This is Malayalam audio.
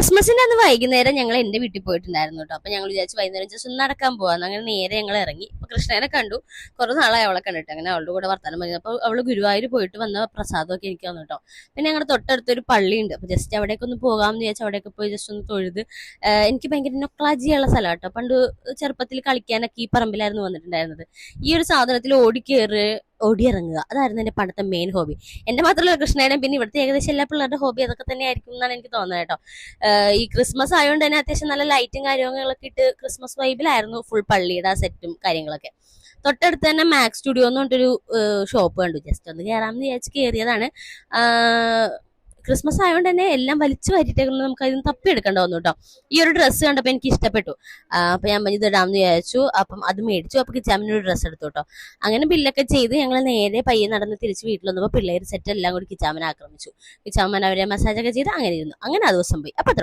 ക്രിസ്മസിന്റെ അന്ന് വൈകുന്നേരം ഞങ്ങൾ എന്റെ വീട്ടിൽ പോയിട്ടുണ്ടായിരുന്നു കേട്ടോ. അപ്പൊ ഞങ്ങൾ വിചാരിച്ചു വൈകുന്നേരം ജസ്റ്റ് ഒന്ന് നടക്കാൻ പോവാന്ന്. അങ്ങനെ നേരെ ഞങ്ങൾ ഇറങ്ങി. ഇപ്പൊ കൃഷ്ണനെ കണ്ടു. കുറെ നാളായി അവളെ കണ്ടിട്ട്. അങ്ങനെ അവളുടെ കൂടെ വർത്താനം പറഞ്ഞു. അപ്പൊ അവള് ഗുരുവായൂർ പോയിട്ട് വന്ന പ്രസാദമൊക്കെ എനിക്ക് വന്നു കേട്ടോ. പിന്നെ ഞങ്ങളുടെ തൊട്ടടുത്തൊരു പള്ളിയുണ്ട്. അപ്പൊ ജസ്റ്റ് അവിടേക്ക് ഒന്ന് പോകാമെന്ന് വിചാരിച്ചു അവിടേക്ക് പോയി ജസ്റ്റ് ഒന്ന് തൊഴുത്. എനിക്ക് ഭയങ്കര നൊക്ലാജിയുള്ള സ്ഥലം കേട്ടോ. പണ്ട് ചെറുപ്പത്തിൽ കളിക്കാനൊക്കെ ഈ പറമ്പിലായിരുന്നു വന്നിട്ടുണ്ടായിരുന്നത്. ഈ ഒരു സാധനത്തിൽ ഓടിക്കേറ് ഓടിയിറങ്ങുക, അതായിരുന്നു എന്റെ പണ്ടത്തെ മെയിൻ ഹോബി. എന്റെ മാത്രമല്ല കൃഷ്ണേനും പിന്നെ ഇവിടുത്തെ ഏകദേശം എല്ലാ പിള്ളേരുടെ ഹോബി അതൊക്കെ തന്നെ ആയിരിക്കും എന്നാണ് എനിക്ക് തോന്നുന്നത് കേട്ടോ. ഈ ക്രിസ്മസ് ആയതുകൊണ്ട് തന്നെ അത്യാവശ്യം നല്ല ലൈറ്റും കാര്യങ്ങളൊക്കെ ഇട്ട് ക്രിസ്മസ് വൈബിലായിരുന്നു ഫുൾ പള്ളിയുടെ ആ സെറ്റും കാര്യങ്ങളൊക്കെ. തൊട്ടടുത്ത് തന്നെ മാക്സ് സ്റ്റുഡിയോ എന്ന് പറഞ്ഞിട്ടൊരു ഷോപ്പ് കണ്ടു. ജസ്റ്റ് ഒന്ന് കയറാമെന്ന് വിചാരിച്ച് കയറിയതാണ്. ക്രിസ്മസ് ആയതുകൊണ്ട് തന്നെ എല്ലാം വലിച്ചു വാരിട്ടേക്കുന്നത് നമുക്ക് അതിന് തപ്പിയെടുക്കേണ്ട വന്നു കേട്ടോ. ഈ ഒരു ഡ്രസ്സ് കണ്ടപ്പോൾ എനിക്ക് ഇഷ്ടപ്പെട്ടു. അപ്പൊ ഞാൻ ഇത് ഇടാമെന്ന് വിചാരിച്ചു. അപ്പം അത് മേടിച്ചു. അപ്പൊ കിച്ചാമിന് ഒരു ഡ്രസ്സ് എടുത്തു കേട്ടോ. അങ്ങനെ ബില്ലൊക്കെ ചെയ്ത് ഞങ്ങൾ നേരെ പയ്യെ നടന്ന് തിരിച്ച് വീട്ടിൽ വന്നപ്പോൾ പിള്ളേർ സെറ്റ് എല്ലാം കൂടി കിച്ചാമനെ ആക്രമിച്ചു. കിച്ചാമൻ അവരെ മസാജൊക്കെ ചെയ്ത് അങ്ങനെ ഇരുന്നു. അങ്ങനെ ആ ദിവസം പോയി. അപ്പൊ